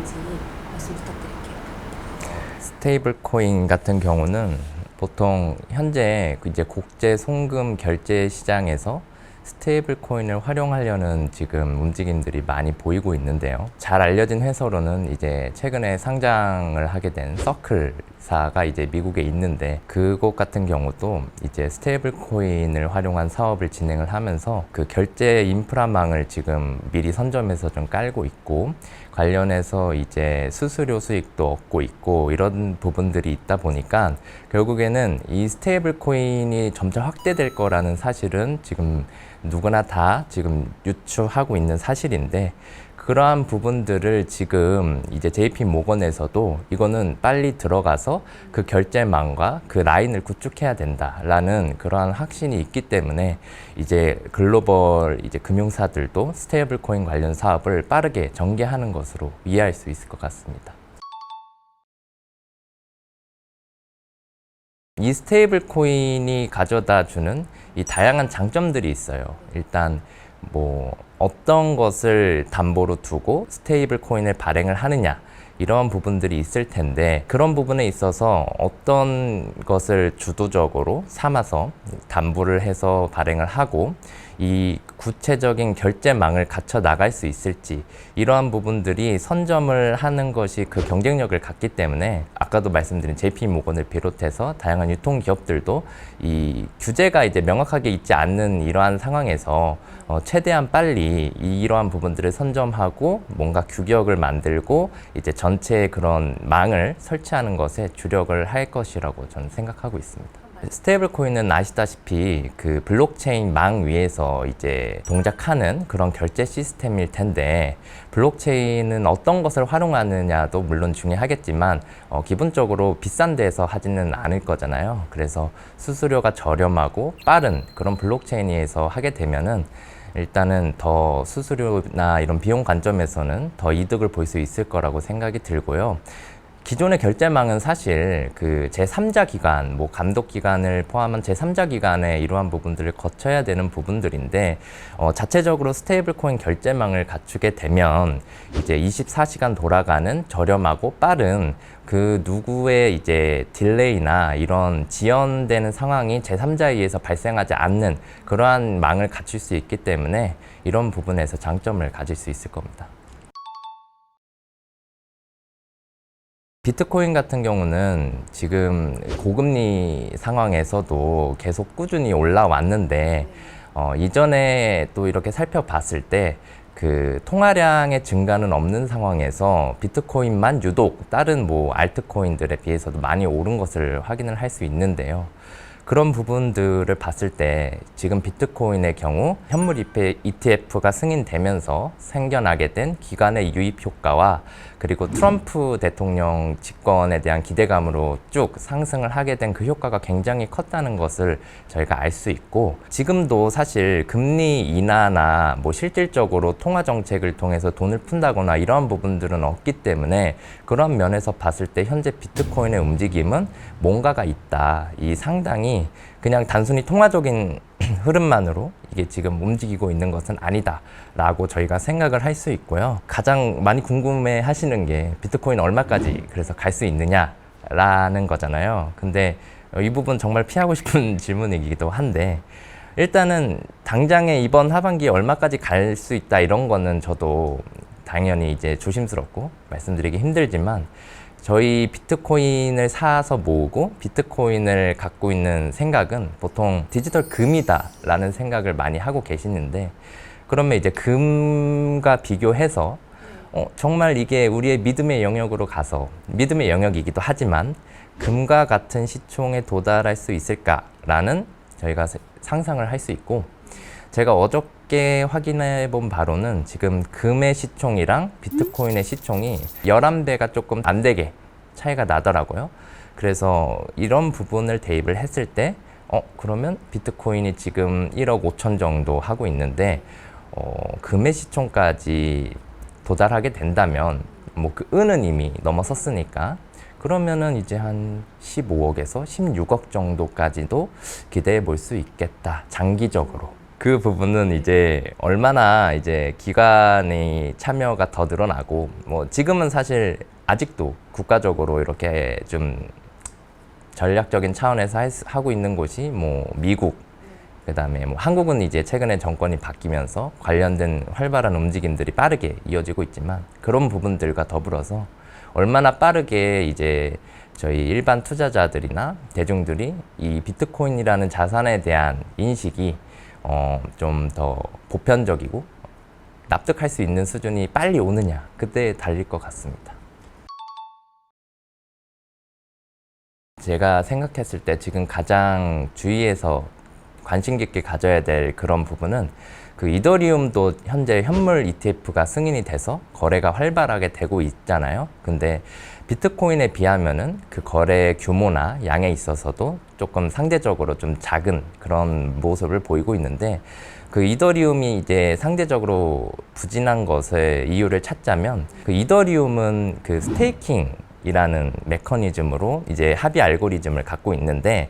있는지 말씀 부탁드릴게요. 스테이블 코인 같은 경우는 보통 현재 이제 국제 송금 결제 시장에서 스테이블 코인을 활용하려는 지금 움직임들이 많이 보이고 있는데요. 잘 알려진 회사로는 이제 최근에 상장을 하게 된 서클사가 이제 미국에 있는데, 그곳 같은 경우도 이제 스테이블 코인을 활용한 사업을 진행을 하면서 그 결제 인프라망을 지금 미리 선점해서 좀 깔고 있고, 관련해서 이제 수수료 수익도 얻고 있고, 이런 부분들이 있다 보니까 결국에는 이 스테이블 코인이 점차 확대될 거라는 사실은 지금 누구나 다 지금 유추하고 있는 사실인데, 그러한 부분들을 지금 이제 JP 모건에서도 이거는 빨리 들어가서 그 결제망과 그 라인을 구축해야 된다라는 그러한 확신이 있기 때문에 이제 글로벌 이제 금융사들도 스테이블 코인 관련 사업을 빠르게 전개하는 것으로 이해할 수 있을 것 같습니다. 이 스테이블 코인이 가져다 주는 이 다양한 장점들이 있어요. 일단 뭐 어떤 것을 담보로 두고 스테이블 코인을 발행을 하느냐, 이런 부분들이 있을 텐데, 그런 부분에 있어서 어떤 것을 주도적으로 삼아서 담보를 해서 발행을 하고 이 구체적인 결제망을 갖춰 나갈 수 있을지, 이러한 부분들이 선점을 하는 것이 그 경쟁력을 갖기 때문에, 아까도 말씀드린 JP 모건을 비롯해서 다양한 유통기업들도 이 규제가 이제 명확하게 있지 않는 이러한 상황에서 최대한 빨리 이러한 부분들을 선점하고 뭔가 규격을 만들고 이제 전체 그런 망을 설치하는 것에 주력을 할 것이라고 저는 생각하고 있습니다. 스테이블 코인은 아시다시피 그 블록체인 망 위에서 이제 동작하는 그런 결제 시스템일 텐데, 블록체인은 어떤 것을 활용하느냐도 물론 중요하겠지만 기본적으로 비싼 데서 하지는 않을 거잖아요. 그래서 수수료가 저렴하고 빠른 그런 블록체인에서 하게 되면은 일단은 더 수수료나 이런 비용 관점에서는 더 이득을 볼 수 있을 거라고 생각이 들고요. 기존의 결제망은 사실 그 제3자 기관, 뭐 감독 기관을 포함한 제3자 기관의 이러한 부분들을 거쳐야 되는 부분들인데, 자체적으로 스테이블 코인 결제망을 갖추게 되면 이제 24시간 돌아가는 저렴하고 빠른 그 누구의 이제 딜레이나 이런 지연되는 상황이 제3자에 의해서 발생하지 않는 그러한 망을 갖출 수 있기 때문에 이런 부분에서 장점을 가질 수 있을 겁니다. 비트코인 같은 경우는 지금 고금리 상황에서도 계속 꾸준히 올라왔는데, 이전에 또 이렇게 살펴봤을 때 그 통화량의 증가는 없는 상황에서 비트코인만 유독 다른 뭐 알트코인들에 비해서도 많이 오른 것을 확인을 할 수 있는데요. 그런 부분들을 봤을 때 지금 비트코인의 경우 현물 ETF가 승인되면서 생겨나게 된 기관의 유입 효과와, 그리고 트럼프 대통령 집권에 대한 기대감으로 쭉 상승을 하게 된 그 효과가 굉장히 컸다는 것을 저희가 알 수 있고, 지금도 사실 금리 인하나 뭐 실질적으로 통화 정책을 통해서 돈을 푼다거나 이러한 부분들은 없기 때문에, 그런 면에서 봤을 때 현재 비트코인의 움직임은 뭔가가 있다, 이 상당히 그냥 단순히 통화적인 흐름만으로 이게 지금 움직이고 있는 것은 아니다 라고 저희가 생각을 할 수 있고요. 가장 많이 궁금해 하시는 게 비트코인 얼마까지 그래서 갈 수 있느냐 라는 거잖아요. 근데 이 부분 정말 피하고 싶은 질문이기도 한데, 일단은 당장에 이번 하반기에 얼마까지 갈 수 있다 이런 거는 저도 당연히 이제 조심스럽고 말씀드리기 힘들지만, 저희 비트코인을 사서 모으고 비트코인을 갖고 있는 생각은 보통 디지털 금이다 라는 생각을 많이 하고 계시는데, 그러면 이제 금과 비교해서 정말 이게 우리의 믿음의 영역으로 가서, 믿음의 영역이기도 하지만 금과 같은 시총에 도달할 수 있을까라는 저희가 상상을 할 수 있고, 제가 어저께 확인해 본 바로는 지금 금의 시총이랑 비트코인의 시총이 11배가 조금 안 되게 차이가 나더라고요. 그래서 이런 부분을 대입을 했을 때 그러면 비트코인이 지금 1억 5천 정도 하고 있는데 금의 시총까지 도달하게 된다면 뭐 그 은은 이미 넘어섰으니까, 그러면은 이제 한 15억에서 16억 정도까지도 기대해 볼 수 있겠다, 장기적으로. 그 부분은 이제 얼마나 이제 기관의 참여가 더 늘어나고 뭐 지금은 사실 아직도 국가적으로 이렇게 좀 전략적인 차원에서 하고 있는 곳이 뭐 미국, 그다음에 뭐 한국은 이제 최근에 정권이 바뀌면서 관련된 활발한 움직임들이 빠르게 이어지고 있지만 그런 부분들과 더불어서 얼마나 빠르게 이제 저희 일반 투자자들이나 대중들이 이 비트코인이라는 자산에 대한 인식이 좀 더 보편적이고 납득할 수 있는 수준이 빨리 오느냐, 그때 달릴 것 같습니다. 제가 생각했을 때 지금 가장 주의해서 관심 깊게 가져야 될 그런 부분은 그 이더리움도 현재 현물 ETF가 승인이 돼서 거래가 활발하게 되고 있잖아요. 근데 비트코인에 비하면은 그 거래 규모나 양에 있어서도 조금 상대적으로 좀 작은 그런 모습을 보이고 있는데, 그 이더리움이 이제 상대적으로 부진한 것의 이유를 찾자면 그 이더리움은 그 스테이킹 이라는 메커니즘으로 이제 합의 알고리즘을 갖고 있는데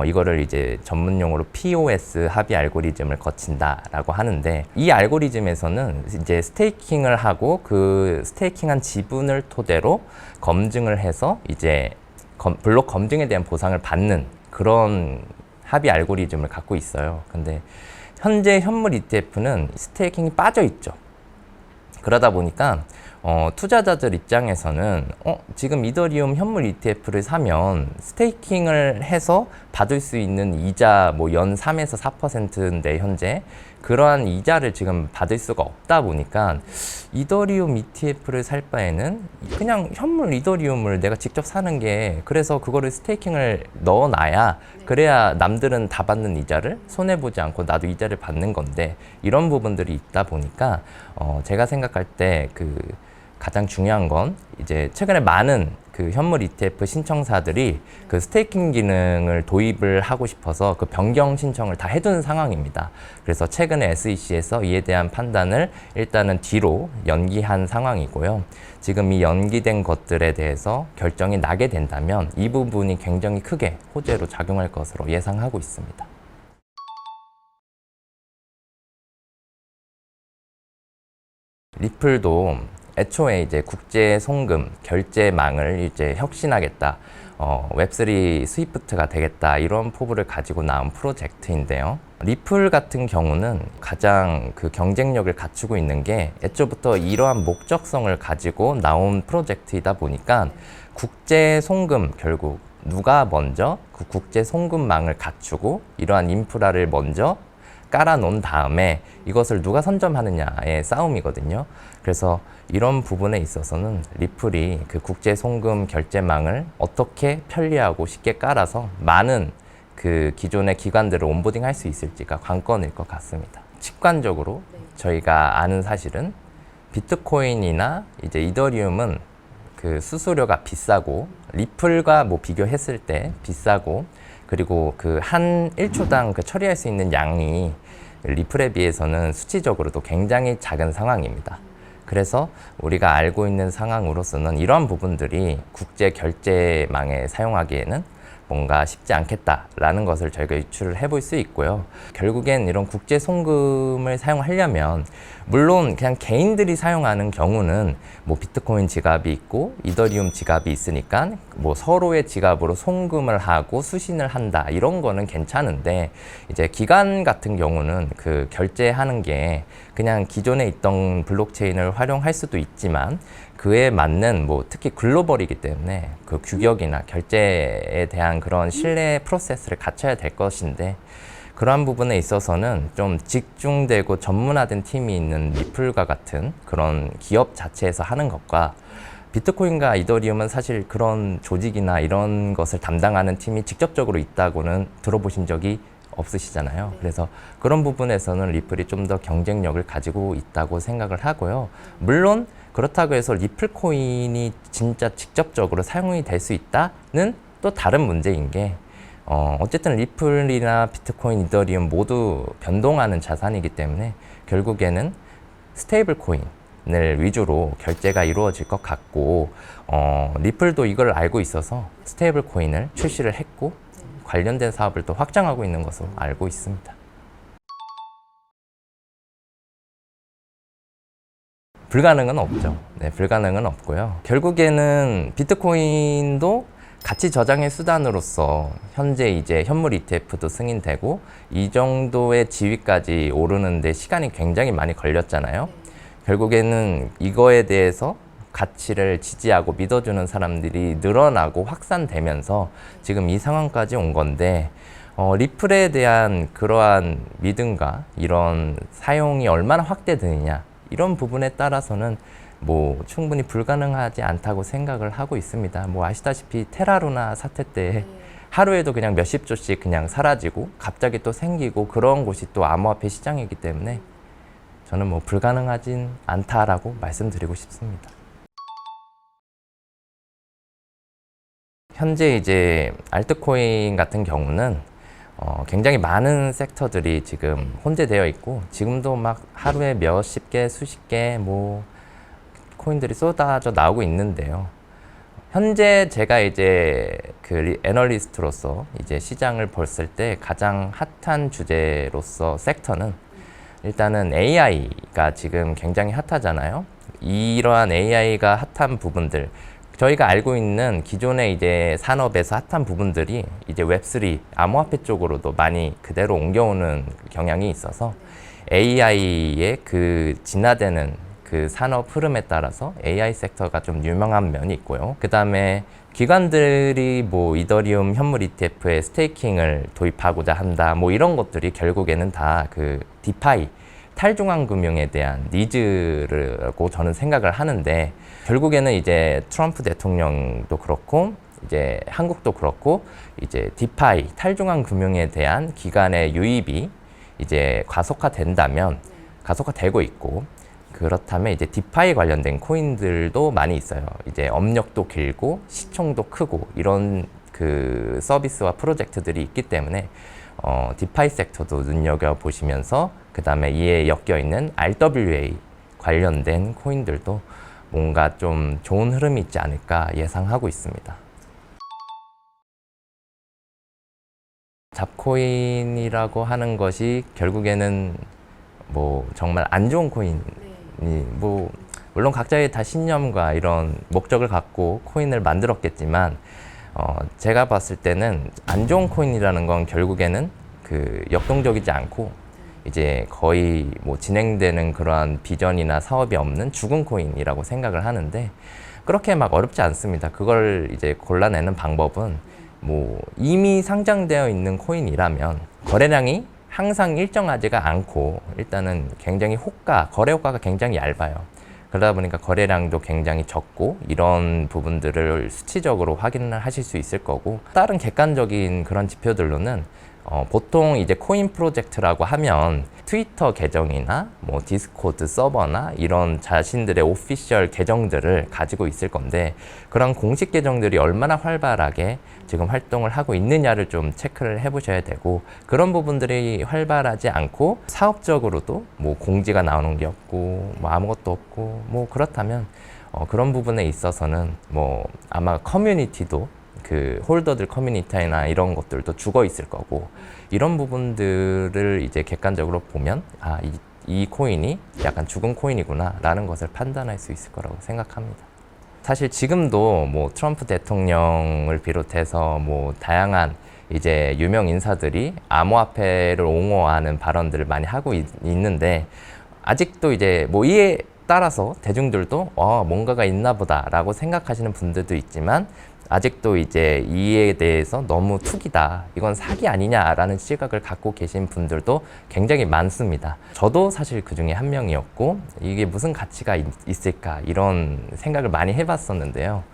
이거를 이제 전문용어로 POS 합의 알고리즘을 거친다라고 하는데, 이 알고리즘에서는 이제 스테이킹을 하고 그 스테이킹한 지분을 토대로 검증을 해서 이제 블록 검증에 대한 보상을 받는 그런 합의 알고리즘을 갖고 있어요. 근데 현재 현물 ETF는 스테이킹이 빠져 있죠. 그러다 보니까 투자자들 입장에서는 지금 이더리움 현물 ETF를 사면 스테이킹을 해서 받을 수 있는 이자 뭐 연 3에서 4%인데 현재 그러한 이자를 지금 받을 수가 없다 보니까 이더리움 ETF를 살 바에는 그냥 현물 이더리움을 내가 직접 사는 게, 그래서 그거를 스테이킹을 넣어놔야 그래야 남들은 다 받는 이자를 손해보지 않고 나도 이자를 받는 건데, 이런 부분들이 있다 보니까 제가 생각할 때 그 가장 중요한 건 이제 최근에 많은 그 현물 ETF 신청사들이 그 스테이킹 기능을 도입을 하고 싶어서 그 변경 신청을 다 해둔 상황입니다. 그래서 최근에 SEC에서 이에 대한 판단을 일단은 뒤로 연기한 상황이고요. 지금 이 연기된 것들에 대해서 결정이 나게 된다면 이 부분이 굉장히 크게 호재로 작용할 것으로 예상하고 있습니다. 리플도 애초에 이제 국제 송금 결제망을 이제 혁신하겠다, 웹3 스위프트가 되겠다, 이런 포부를 가지고 나온 프로젝트인데요. 리플 같은 경우는 가장 그 경쟁력을 갖추고 있는 게 애초부터 이러한 목적성을 가지고 나온 프로젝트이다 보니까 국제 송금, 결국 누가 먼저 그 국제 송금망을 갖추고 이러한 인프라를 먼저 깔아놓은 다음에 이것을 누가 선점하느냐의 싸움이거든요. 그래서 이런 부분에 있어서는 리플이 그 국제 송금 결제망을 어떻게 편리하고 쉽게 깔아서 많은 그 기존의 기관들을 온보딩 할 수 있을지가 관건일 것 같습니다. 직관적으로 저희가 아는 사실은 비트코인이나 이제 이더리움은 그 수수료가 비싸고, 리플과 뭐 비교했을 때 비싸고, 그리고 그 한 1초당 그 처리할 수 있는 양이 리플에 비해서는 수치적으로도 굉장히 작은 상황입니다. 그래서 우리가 알고 있는 상황으로서는 이러한 부분들이 국제 결제망에 사용하기에는 뭔가 쉽지 않겠다라는 것을 저희가 유추를 해볼 수 있고요. 결국엔 이런 국제 송금을 사용하려면 물론 그냥 개인들이 사용하는 경우는 뭐 비트코인 지갑이 있고 이더리움 지갑이 있으니까 뭐 서로의 지갑으로 송금을 하고 수신을 한다, 이런 거는 괜찮은데, 이제 기관 같은 경우는 그 결제하는 게 그냥 기존에 있던 블록체인을 활용할 수도 있지만 그에 맞는 뭐 특히 글로벌이기 때문에 그 규격이나 결제에 대한 그런 신뢰 프로세스를 갖춰야 될 것인데, 그러한 부분에 있어서는 좀 집중되고 전문화된 팀이 있는 리플과 같은 그런 기업 자체에서 하는 것과 비트코인과 이더리움은 사실 그런 조직이나 이런 것을 담당하는 팀이 직접적으로 있다고는 들어보신 적이 없으시잖아요. 그래서 그런 부분에서는 리플이 좀 더 경쟁력을 가지고 있다고 생각을 하고요. 물론 그렇다고 해서 리플 코인이 진짜 직접적으로 사용이 될 수 있다는 또 다른 문제인 게, 어쨌든 리플이나 비트코인, 이더리움 모두 변동하는 자산이기 때문에 결국에는 스테이블 코인을 위주로 결제가 이루어질 것 같고, 리플도 이걸 알고 있어서 스테이블 코인을 출시를 했고 관련된 사업을 또 확장하고 있는 것으로 알고 있습니다. 불가능은 없죠. 네, 불가능은 없고요. 결국에는 비트코인도 가치 저장의 수단으로서 현재 이제 현물 ETF도 승인되고 이 정도의 지위까지 오르는데 시간이 굉장히 많이 걸렸잖아요. 결국에는 이거에 대해서 가치를 지지하고 믿어주는 사람들이 늘어나고 확산되면서 지금 이 상황까지 온 건데 리플에 대한 그러한 믿음과 이런 사용이 얼마나 확대되느냐 이런 부분에 따라서는 뭐 충분히 불가능하지 않다고 생각을 하고 있습니다. 뭐 아시다시피 테라루나 사태 때 하루에도 그냥 몇십 조씩 그냥 사라지고 갑자기 또 생기고 그런 곳이 또 암호화폐 시장이기 때문에 저는 뭐 불가능하진 않다라고 말씀드리고 싶습니다. 현재 이제 알트코인 같은 경우는 굉장히 많은 섹터들이 지금 혼재되어 있고 지금도 막 하루에 몇십 개, 수십 개 뭐 코인들이 쏟아져 나오고 있는데요. 현재 제가 이제 그 애널리스트로서 이제 시장을 봤을 때 가장 핫한 주제로서 섹터는 일단은 AI가 지금 굉장히 핫하잖아요. 이러한 AI가 핫한 부분들, 저희가 알고 있는 기존의 이제 산업에서 핫한 부분들이 이제 웹3 암호화폐 쪽으로도 많이 그대로 옮겨오는 경향이 있어서 AI의 그 진화되는 그 산업 흐름에 따라서 AI 섹터가 좀 유명한 면이 있고요. 그 다음에 기관들이 뭐 이더리움 현물 ETF에 스테이킹을 도입하고자 한다. 뭐 이런 것들이 결국에는 다 그 디파이 탈중앙 금융에 대한 니즈라고 저는 생각을 하는데 결국에는 이제 트럼프 대통령도 그렇고 이제 한국도 그렇고 이제 디파이 탈중앙 금융에 대한 기관의 유입이 이제 가속화된다면 가속화되고 있고 그렇다면 이제 디파이 관련된 코인들도 많이 있어요. 이제 업력도 길고 시총도 크고 이런 그 서비스와 프로젝트들이 있기 때문에 디파이 섹터도 눈여겨보시면서 그 다음에 이에 엮여 있는 RWA 관련된 코인들도 뭔가 좀 좋은 흐름이 있지 않을까 예상하고 있습니다. 잡코인이라고 하는 것이 결국에는 뭐 정말 안 좋은 코인이 뭐 물론 각자의 다 신념과 이런 목적을 갖고 코인을 만들었겠지만 제가 봤을 때는 안 좋은 코인이라는 건 결국에는 그 역동적이지 않고 이제 거의 뭐 진행되는 그러한 비전이나 사업이 없는 죽은 코인이라고 생각을 하는데 그렇게 막 어렵지 않습니다. 그걸 이제 골라내는 방법은 뭐 이미 상장되어 있는 코인이라면 거래량이 항상 일정하지가 않고 일단은 굉장히 거래 효과가 굉장히 얇아요. 그러다 보니까 거래량도 굉장히 적고 이런 부분들을 수치적으로 확인을 하실 수 있을 거고 다른 객관적인 그런 지표들로는 보통 이제 코인 프로젝트라고 하면 트위터 계정이나 뭐 디스코드 서버나 이런 자신들의 오피셜 계정들을 가지고 있을 건데 그런 공식 계정들이 얼마나 활발하게 지금 활동을 하고 있느냐를 좀 체크를 해보셔야 되고 그런 부분들이 활발하지 않고 사업적으로도 뭐 공지가 나오는 게 없고 뭐 아무것도 없고 뭐 그렇다면 그런 부분에 있어서는 뭐 아마 커뮤니티도 그 홀더들 커뮤니티나 이런 것들도 죽어 있을 거고 이런 부분들을 이제 객관적으로 보면 이 코인이 약간 죽은 코인이구나 라는 것을 판단할 수 있을 거라고 생각합니다. 사실 지금도 뭐 트럼프 대통령을 비롯해서 뭐 다양한 이제 유명 인사들이 암호화폐를 옹호하는 발언들을 많이 하고 있는데 아직도 이제 뭐 이에 따라서 대중들도 뭔가가 있나 보다라고 생각하시는 분들도 있지만 아직도 이제 이에 대해서 너무 투기다, 이건 사기 아니냐라는 시각을 갖고 계신 분들도 굉장히 많습니다. 저도 사실 그 중에 한 명이었고 이게 무슨 가치가 있을까 이런 생각을 많이 해봤었는데요.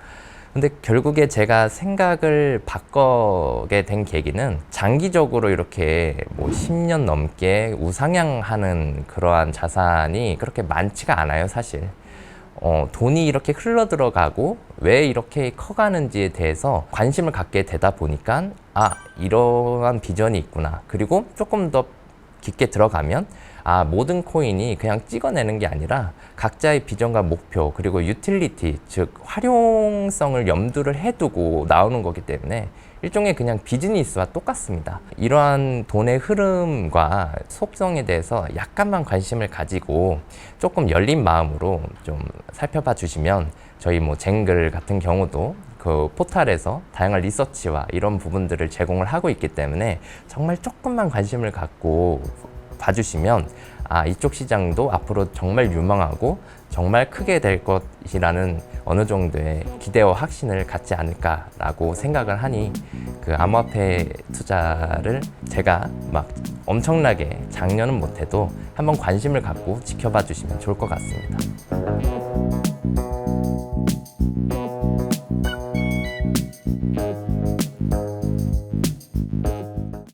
근데 결국에 제가 생각을 바꾸게 된 계기는 장기적으로 이렇게 뭐 10년 넘게 우상향하는 그러한 자산이 그렇게 많지가 않아요, 사실. 돈이 이렇게 흘러 들어가고 왜 이렇게 커가는지에 대해서 관심을 갖게 되다 보니까 이러한 비전이 있구나. 그리고 조금 더 깊게 들어가면 모든 코인이 그냥 찍어내는 게 아니라 각자의 비전과 목표 그리고 유틸리티 즉 활용성을 염두를 해두고 나오는 거기 때문에 일종의 그냥 비즈니스와 똑같습니다. 이러한 돈의 흐름과 속성에 대해서 약간만 관심을 가지고 조금 열린 마음으로 좀 살펴봐 주시면 저희 뭐 쟁글 같은 경우도 그 포탈에서 다양한 리서치와 이런 부분들을 제공을 하고 있기 때문에 정말 조금만 관심을 갖고 봐주시면 이쪽 시장도 앞으로 정말 유망하고 정말 크게 될 것이라는 어느 정도의 기대와 확신을 갖지 않을까라고 생각을 하니 그 암호화폐 투자를 제가 막 엄청나게 작년은 못해도 한번 관심을 갖고 지켜봐 주시면 좋을 것 같습니다.